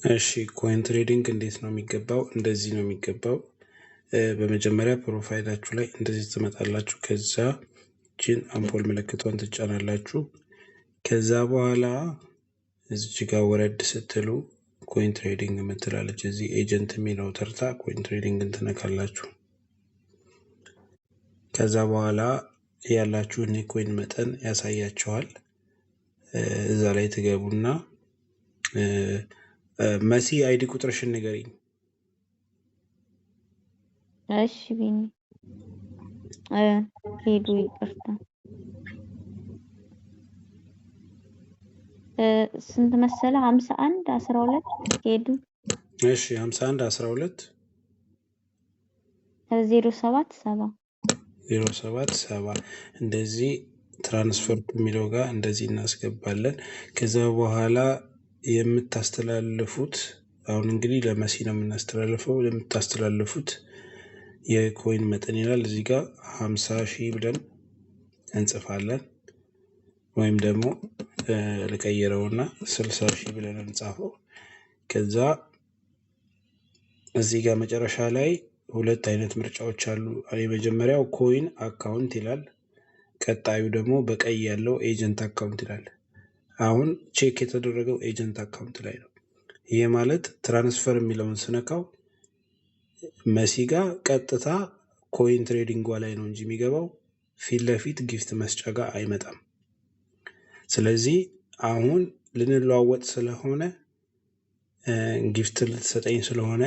እሺ ኮይን ትሬዲንግ እንዴት ነው የሚገባው? እንደዚህ ነው የሚገባው። በመጀመሪያ ፕሮፋይላችሁ ላይ እንደዚህ ትመጣላችሁ። ከዛ እቺን አምፖል ምልክቷን ትጫናላችሁ። ከዛ በኋላ እዚች ጋር ወረድ ስትሉ ኮይን ትሬዲንግ የምትላለች እዚህ ኤጀንት የሚለው ተርታ ኮይን ትሬዲንግን ትነካላችሁ። ከዛ በኋላ ያላችሁን የኮይን መጠን ያሳያችኋል። እዛ ላይ ትገቡና መሲ አይዲ ቁጥርሽን ንገሪኝ። እሺ ቢኒ ሄዱ ይቅርታ። ስንት መሰለ? 51 12 ሄዱ። እሺ 51 12 07 7 07 7 እንደዚህ ትራንስፈር የሚለው ጋር እንደዚህ እናስገባለን። ከዛ በኋላ የምታስተላልፉት አሁን እንግዲህ ለመሲ ነው የምናስተላልፈው። ለምታስተላልፉት የኮይን መጠን ይላል እዚህ ጋር 50,000 ብለን እንጽፋለን። ወይም ደግሞ ልቀይረውና 60,000 ብለን እንጻፈው። ከዛ እዚህ ጋር መጨረሻ ላይ ሁለት አይነት ምርጫዎች አሉ። የመጀመሪያው ኮይን አካውንት ይላል። ቀጣዩ ደግሞ በቀይ ያለው ኤጀንት አካውንት ይላል። አሁን ቼክ የተደረገው ኤጀንት አካውንት ላይ ነው። ይሄ ማለት ትራንስፈር የሚለውን ስነካው መሲ ጋር ቀጥታ ኮይን ትሬዲንጓ ላይ ነው እንጂ የሚገባው ፊት ለፊት ጊፍት መስጫ ጋር አይመጣም። ስለዚህ አሁን ልንለዋወጥ ስለሆነ ጊፍት ልትሰጠኝ ስለሆነ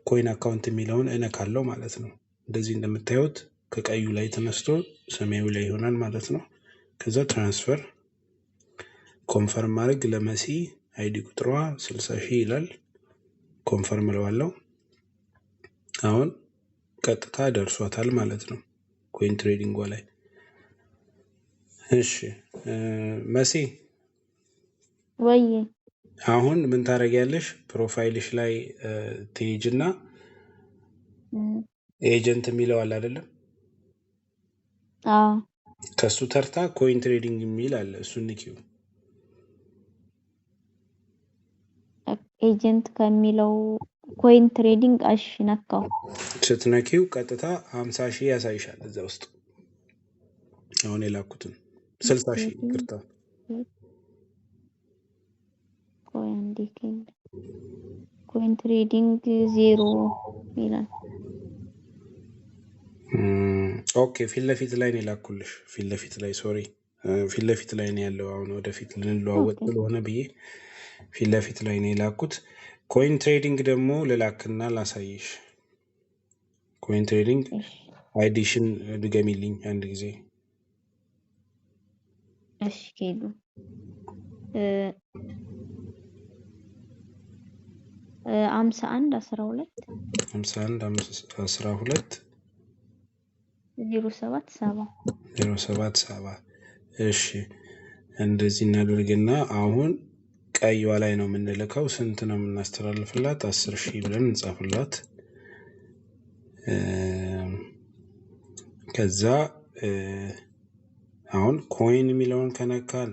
ኮይን አካውንት የሚለውን እነካለው ማለት ነው። እንደዚህ እንደምታዩት ከቀዩ ላይ ተነስቶ ሰማያዊ ላይ ይሆናል ማለት ነው። ከዛ ትራንስፈር ኮንፈርም ማድረግ ለመሲ አይዲ ቁጥሯ 60,000 ይላል። ኮንፈርም እለዋለሁ። አሁን ቀጥታ ደርሷታል ማለት ነው ኮይን ትሬዲንጓ ላይ። እሺ መሲ ወይ አሁን ምን ታደርጊያለሽ? ፕሮፋይልሽ ላይ ትሄጂና ኤጀንት የሚለው አለ አይደለም? አዎ ከሱ ተርታ ኮይን ትሬዲንግ የሚል አለ። እሱን ንኪው። ኤጀንት ከሚለው ኮይን ትሬዲንግ እሺ ነካው። ስትነኪው ቀጥታ 50,000 ያሳይሻል እዛ ውስጥ። አሁን የላኩትን 60,000 ይቅርታ። ኮይን ትሬዲንግ 0 ይላል። ኦኬ ፊት ለፊት ላይ ነው የላኩልሽ። ፊት ለፊት ላይ ሶሪ፣ ፊት ለፊት ላይ ነው ያለው። አሁን ወደፊት ልንለዋወጥ ስለሆነ ብዬ ፊት ለፊት ላይ ነው የላኩት። ኮይን ትሬዲንግ ደግሞ ልላክና ላሳይሽ። ኮይን ትሬዲንግ አይዲሽን ድገሚልኝ አንድ ጊዜ። እሺ ሄዱ 51 12 07 7 እሺ እንደዚህ እናደርግና አሁን ቀይዋ ላይ ነው የምንልከው። ስንት ነው የምናስተላልፍላት? 10,000 ብለን እንጻፍላት። ከዛ አሁን ኮይን የሚለውን ከነካን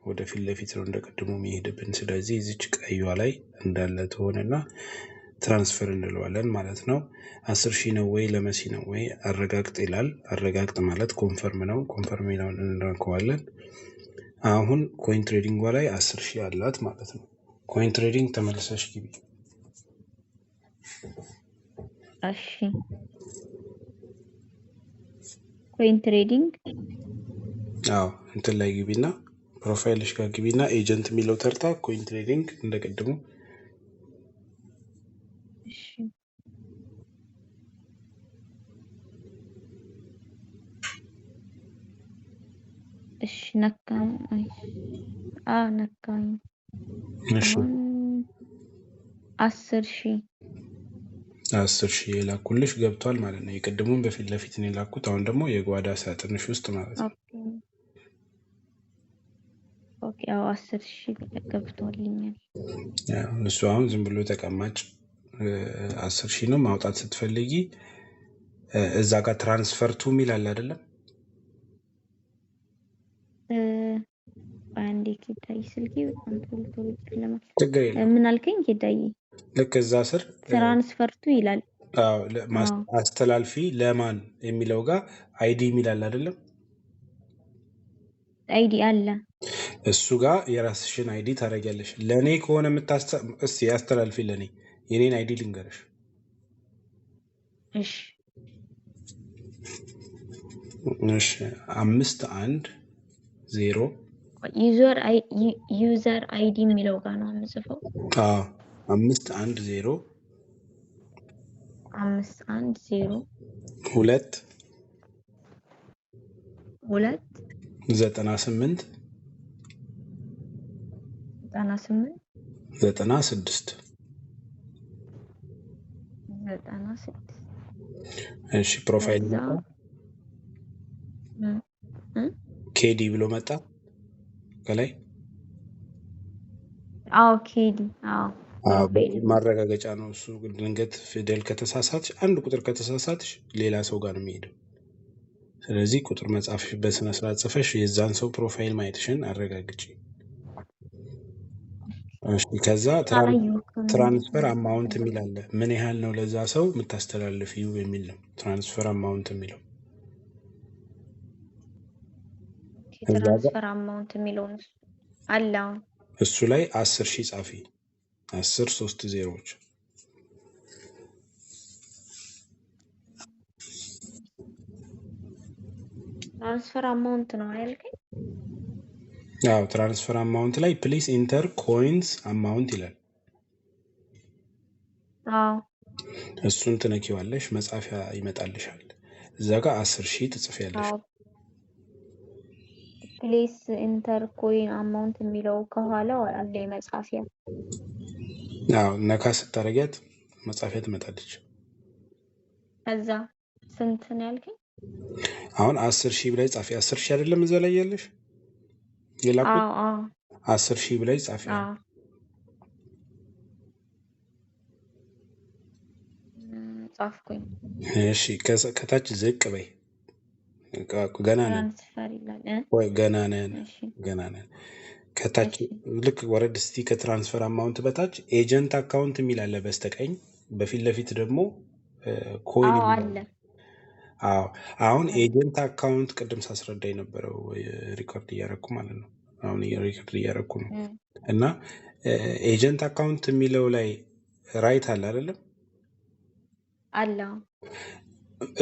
ወደ ፊት ለፊት ነው እንደቀድሞ የሚሄድብን። ስለዚህ እዚች ቀይዋ ላይ እንዳለ ትሆንና ትራንስፈር እንለዋለን ማለት ነው። 10,000 ነው ወይ ለመሲ ነው ወይ አረጋግጥ ይላል። አረጋግጥ ማለት ኮንፈርም ነው። ኮንፈርም የሚለውን እንነካዋለን። አሁን ኮይን ትሬዲንጓ ላይ 10,000 አላት ማለት ነው። ኮይን ትሬዲንግ ተመልሰሽ ግቢ። እሺ ኮይን ትሬዲንግ አዎ እንትን ላይ ግቢና ፕሮፋይልሽ ጋር ግቢና ኤጀንት የሚለው ተርታ ኮይን ትሬዲንግ እንደቀድሞ። እሺ ነካኝ። ነካኝ። እሺ 10,000 የላኩልሽ ገብቷል ማለት ነው። የቀድሞውን በፊት ለፊት ነው የላኩት። አሁን ደግሞ የጓዳ ሳጥንሽ ውስጥ ማለት ነው። ኦኬ አዎ 10,000 ገብቶልኛል። እሱ አሁን ዝም ብሎ ተቀማጭ 10,000 ነው። ማውጣት ስትፈልጊ እዛ ጋር ትራንስፈር ቱ የሚል አለ አይደለም? አንዴ አንዴ ጌታዬ ስልኬ በጣም ቶሎ ቶሎ ይጨልማል። ችግር የለም። ምን አልከኝ ጌታዬ? ልክ እዛ ስር ትራንስፈርቱ ይላል። አስተላልፊ ለማን የሚለው ጋር አይዲ የሚላል አይደለም? አይዲ አለ። እሱ ጋር የራስሽን አይዲ ታደርጊያለሽ። ለእኔ ከሆነ እስቲ አስተላልፊ ለእኔ የኔን አይዲ ልንገርሽ። እሺ 510 ዩዘር አይዲ የሚለው ጋር ነው የምጽፈው። 510 2 98 96 እሺ ፕሮፋይል መጣ። ኬዲ ብሎ መጣ ከላይ። ኬዲ ማረጋገጫ ነው እሱ። ድንገት ፊደል ከተሳሳትሽ፣ አንድ ቁጥር ከተሳሳትሽ ሌላ ሰው ጋር ነው የሚሄደው። ስለዚህ ቁጥር መጻፍሽ በስነ ስርዓት ጽፈሽ የዛን ሰው ፕሮፋይል ማየትሽን አረጋግጪ። እሺ ከዛ ትራንስፈር አማውንት የሚል አለ። ምን ያህል ነው ለዛ ሰው የምታስተላልፊው የሚል ነው ትራንስፈር አማውንት የሚለው። ትራንስፈር አማውንት የሚለው አለ። እሱ ላይ 10,000 ጻፊ። 10 3 ዜሮዎች። ትራንስፈር አማውንት ነው ያልከኝ? አዎ ትራንስፈር አማውንት ላይ ፕሊስ ኢንተር ኮይንስ አማውንት ይላል። እሱን ትነኪዋለሽ፣ መጻፊያ ይመጣልሻል። እዛ ጋር 10,000 ትጽፊያለሽ። ፕሊስ ኢንተር ኮይን አማውንት የሚለው ከኋላው አለ መጻፊያ። አዎ ነካ ስታረጊያት መጻፊያ ትመጣለች። ከዛ ስንት ነው ያልከኝ? አሁን 10,000 ብላይ ጻፊ። 10,000 አይደለም እዛ ላይ ያለሽ የላኩት? 10,000 ብላይ ጻፊ። ጻፍኩኝ። እሺ ከታች ዝቅ በይ። ገና ነን ወይ? ገና ነን። ከታች ልክ ወረድ እስቲ። ከትራንስፈር አማውንት በታች ኤጀንት አካውንት የሚል አለ በስተቀኝ። በፊት ለፊት ደግሞ ኮይን አለ። አሁን ኤጀንት አካውንት ቅድም ሳስረዳ የነበረው ሪኮርድ እያደረኩ ማለት ነው። አሁን ሪኮርድ እያደረኩ ነው። እና ኤጀንት አካውንት የሚለው ላይ ራይት አለ አይደለም? አለ።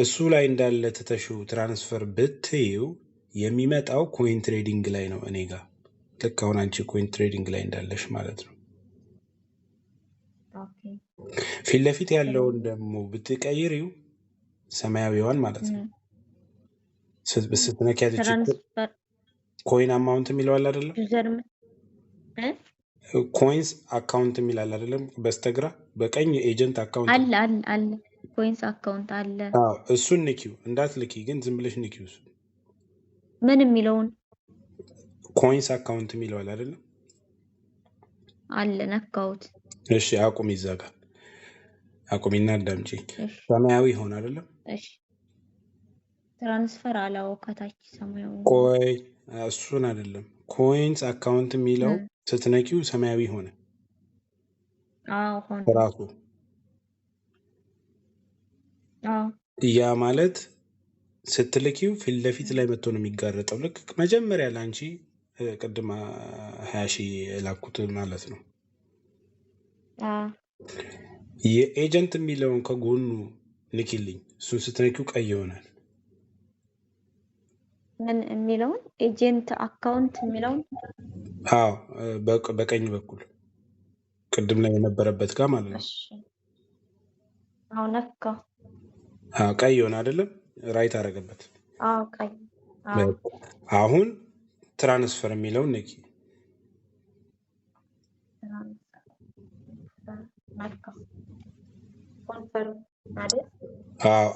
እሱ ላይ እንዳለ ትተሽው ትራንስፈር ብትይው የሚመጣው ኮይን ትሬዲንግ ላይ ነው እኔ ጋር። ልክ አሁን አንቺ ኮይን ትሬዲንግ ላይ እንዳለሽ ማለት ነው። ፊት ለፊት ያለውን ደግሞ ብትቀይሪው ሰማያዊዋን ማለት ነው ስትነኪያት ኮይን አማውንት የሚለዋል አይደለም? ኮይንስ አካውንት የሚላል አይደለም? በስተግራ በቀኝ ኤጀንት አካውንት አለ። ኮይንስ አካውንት አለ። እሱን ንኪው። እንዳትልኪ ግን ዝም ብለሽ ንኪው። እሱ ምን የሚለውን? ኮይንስ አካውንት የሚለዋል አይደለም? አለ። ነካውት። እሺ አቁሚ። እዛ ጋር አቁሚና አዳምጪ። ሰማያዊ ሆነ አይደለም? እሺ ትራንስፈር አላው ከታች ሰማያዊ። ቆይ እሱን አይደለም። ኮይንስ አካውንት የሚለው ስትነኪው ሰማያዊ ሆነ። ሆነ ራሱ። ያ ማለት ስትልኪው ፊት ለፊት ላይ መጥቶ ነው የሚጋረጠው። ልክ መጀመሪያ ለአንቺ ቅድም 20,000 የላኩት ማለት ነው። የኤጀንት የሚለውን ከጎኑ ንኪልኝ። እሱን ስትነኪው ቀይ ይሆናል። ምን የሚለውን? ኤጀንት አካውንት የሚለውን? በቀኝ በኩል ቅድም ላይ የነበረበት ጋር ማለት ነው። ነካ። ቀይ ሆነ አይደለም? ራይት አደረገበት። ቀይ። አሁን ትራንስፈር የሚለውን ነኪ።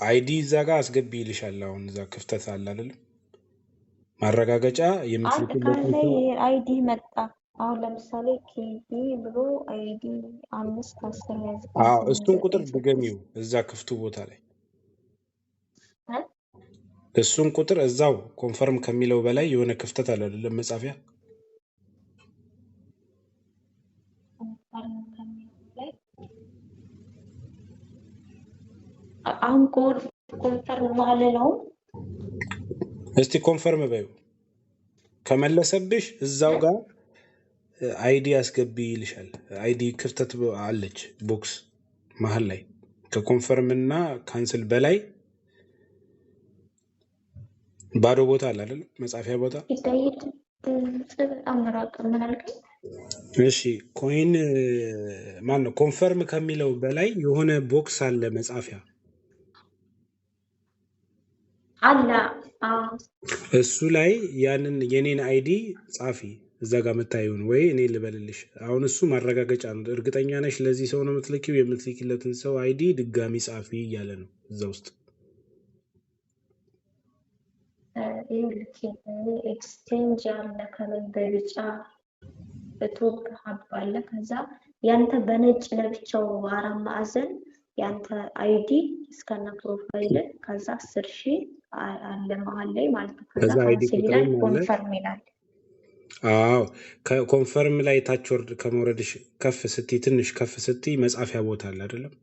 አይዲ እዛ ጋር አስገቢ ይልሻል። አሁን እዛ ክፍተት አለ አይደለም? ማረጋገጫ የምትልኩበት አይዲ መጣ። አሁን ለምሳሌ ኬዲ ብሎ አይዲ 510 እሱን ቁጥር ድገሚው እዛ ክፍቱ ቦታ ላይ። እሱን ቁጥር እዛው ኮንፈርም ከሚለው በላይ የሆነ ክፍተት አለ አይደለም? መጻፊያ አሁን ኮንፈርም ማለት ነው። እስቲ ኮንፈርም በይው። ከመለሰብሽ እዛው ጋር አይዲ አስገቢ ይልሻል። አይዲ ክፍተት አለች ቦክስ መሀል ላይ ከኮንፈርም እና ካንስል በላይ ባዶ ቦታ አለ አይደል? መጻፊያ ቦታ። ይታየት በጣም ራቅ ምን አልከኝ? እሺ ኮይን ማን ነው? ኮንፈርም ከሚለው በላይ የሆነ ቦክስ አለ መጻፊያ አለ። እሱ ላይ ያንን የኔን አይዲ ጻፊ። እዛ ጋር መታየውን ወይ እኔ ልበልልሽ። አሁን እሱ ማረጋገጫ ነው። እርግጠኛ ነሽ ለዚህ ሰው ነው የምትልኪው? የምትልኪለትን ሰው አይዲ ድጋሚ ጻፊ እያለ ነው እዛ ውስጥ። ኤክስቼንጅ አለ ከላይ በቢጫ በቶፕ ሀብ አለ። ከዛ ያንተ በነጭ ለብቻው አራት ማዕዘን ያንተ አይዲ እስከነ ፕሮፋይል ከዛ 10,000 አለ መሀል ላይ ማለት ነው። ከዛ ካንስል ይላል፣ ኮንፈርም ይላል። አዎ ከኮንፈርም ላይ ታች ወርድ ከመውረድሽ ከፍ ስትይ ትንሽ ከፍ ስትይ መጻፊያ ቦታ አለ አይደለም?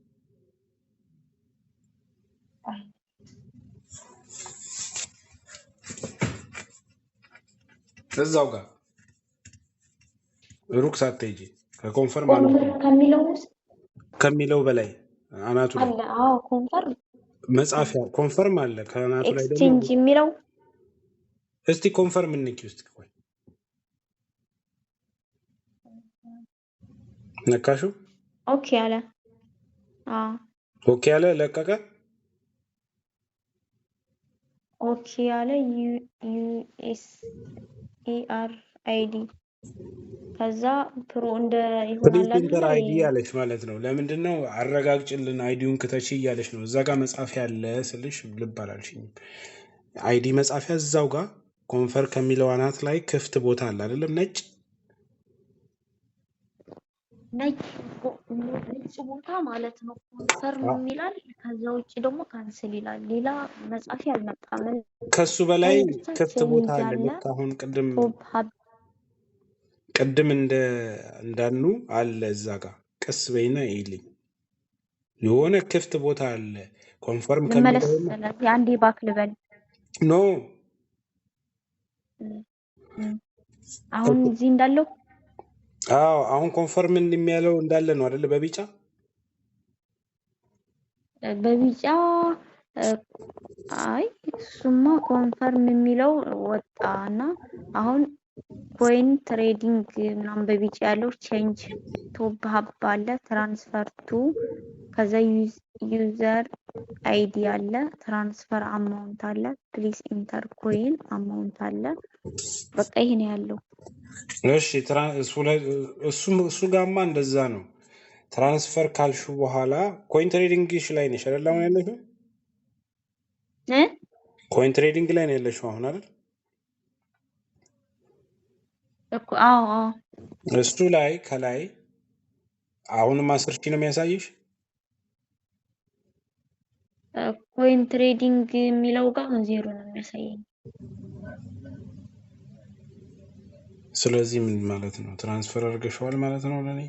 እዛው ጋር ሩቅ ሳትሄጂ ከኮንፈርም ከሚለው በላይ አናቱ ላይ አለ። አዎ ኮንፈርም መጻፊያ ኮንፈርም አለ። ከአናቱ ላይ ደግሞ ኤክስቼንጅ የሚለው እስቲ ኮንፈርም እንኪ ውስጥ ቆይ ነካሹ። ኦኬ አለ። ኦኬ አለ። ለቀቀ። ኦኬ አለ። USER አይዲ ከዛ ፕሮ እንደ ፕሪንተር አይዲ ያለች ማለት ነው። ለምንድን ነው አረጋግጭልን አይዲውን ክተቺ እያለች ነው። እዛ ጋር መጻፊያ አለ ስልሽ ልብ አላልሽኝም። አይዲ መጻፊያ እዛው ጋር ኮንፈር ከሚለው አናት ላይ ክፍት ቦታ አለ አይደለም? ነጭ ቦታ ማለት ነው። ኮንፈርም ይላል። ከዛ ውጭ ደግሞ ካንስል ይላል። ሌላ መጻፊያ አልመጣም። ከሱ በላይ ክፍት ቦታ አለ። ልክ አሁን ቅድም እንዳኑ አለ እዛ ጋር ቀስ በይና ይልኝ የሆነ ክፍት ቦታ አለ። ኮንፈርም ከሚለው አንዴ ባክ ልበል። ኖ አሁን እዚህ እንዳለው አዎ አሁን ኮንፈርም እንደሚያለው እንዳለ ነው አይደለ? በቢጫ አይ እሱማ ኮንፈርም የሚለው ወጣና አሁን ኮይን ትሬዲንግ ምናምን በቢጫ ያለው ቼንጅ ቶፕ ሀብ አለ፣ ትራንስፈር ቱ ከዛ ዩዘር አይዲ አለ፣ ትራንስፈር አማውንት አለ፣ ፕሊስ ኢንተር ኮይን አማውንት አለ። በቃ ይሄ ነው ያለው። እሺ እሱ ጋማ እንደዛ ነው። ትራንስፈር ካልሹ በኋላ ኮይን ትሬዲንግሽ ላይ ነሽ አይደል? አሁን ያለሽው ኮይን ትሬዲንግ ላይ ነው ያለሽው አሁን አይደል? አዎ እሱ ላይ ከላይ አሁንም 10,000 ነው የሚያሳይሽ። ኮይን ትሬዲንግ የሚለው ጋር ዜሮ ነው የሚያሳየኝ። ስለዚህ ምን ማለት ነው? ትራንስፈር አድርገሽዋል ማለት ነው ለኔ።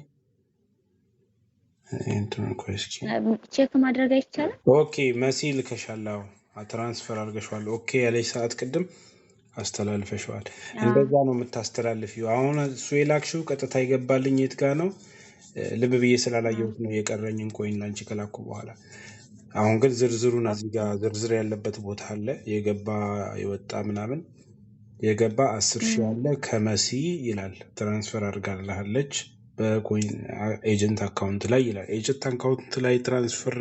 ቼክ ማድረግ አይቻልም። ኦኬ መሲ ልከሻል። ትራንስፈር አድርገሽዋል። ኦኬ ያለሽ ሰዓት ቅድም አስተላልፈሽዋል። እንደዛ ነው የምታስተላልፊው። አሁን እሱ የላክሽው ቀጥታ ይገባልኝ የት ጋር ነው? ልብ ብዬ ስላላየሁት ነው የቀረኝን ኮይን ላንቺ ከላኩ በኋላ። አሁን ግን ዝርዝሩን እዚህ ጋር ዝርዝር ያለበት ቦታ አለ። የገባ የወጣ ምናምን የገባ 10,000 አለ ከመሲ ይላል። ትራንስፈር አድርጋለች በኮይን ኤጀንት አካውንት ላይ ይላል። ኤጀንት አካውንት ላይ ትራንስፈር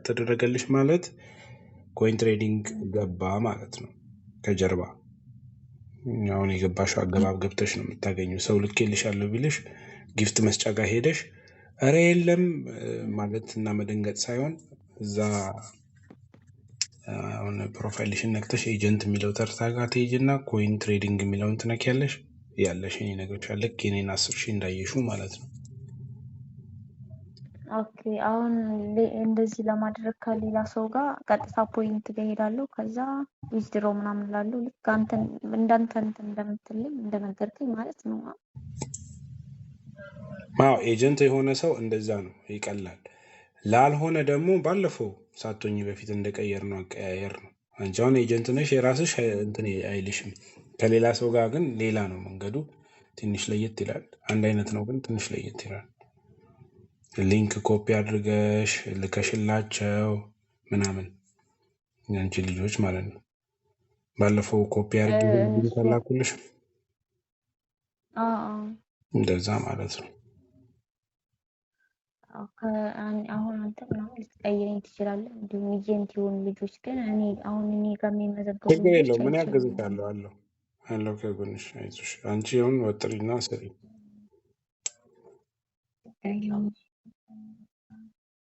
ተደረገልሽ ማለት ኮይን ትሬዲንግ ገባ ማለት ነው። ከጀርባ አሁን የገባሽው አገባብ ገብተሽ ነው የምታገኘው። ሰው ልኬልሻለሁ ቢልሽ ጊፍት መስጫ ጋር ሄደሽ ኧረ የለም ማለት እና መደንገጥ ሳይሆን እዛ አሁን ፕሮፋይልሽን ነክተሽ ኤጀንት የሚለው ተርታ ጋር ትሄጂና ኮይን ትሬዲንግ የሚለውን ትነኪያለሽ። ያለሽን ይነግርሻል። ልክ የኔን 10,000 እንዳየሽው ማለት ነው። ኦኬ አሁን እንደዚህ ለማድረግ ከሌላ ሰው ጋር ቀጥታ ፖይንት ጋር ሄዳለሁ። ከዛ ዊዝድሮ ምናምን እላለሁ። ልክ እንዳንተ እንደምትልኝ እንደነገርከኝ ማለት ነው። አዎ ኤጀንት የሆነ ሰው እንደዛ ነው፣ ይቀላል። ላልሆነ ደግሞ ባለፈው ሳቶኝ በፊት እንደቀየር ነው አቀያየር ነው። አንቺ አሁን ኤጀንት ነሽ፣ የራስሽ እንትን አይልሽም። ከሌላ ሰው ጋር ግን ሌላ ነው መንገዱ፣ ትንሽ ለየት ይላል። አንድ አይነት ነው ግን ትንሽ ለየት ይላል። ሊንክ ኮፒ አድርገሽ ልከሽላቸው ምናምን ያንቺ ልጆች ማለት ነው። ባለፈው ኮፒ አድርጌ ተላኩልሽ፣ እንደዛ ማለት ነው። አሁን አንተ ምናምን ልትቀይረኝ ትችላለህ። እንዲሁም ኤጀንት የሆኑ ልጆች ግን አሁን እኔ ጋር የሚመዘገቡ ችግር የለውም። ምን ያግዝሻለሁ? አለው ከጎንሽ፣ አይዞሽ። አንቺ አሁን ወጥሪና ስሪ።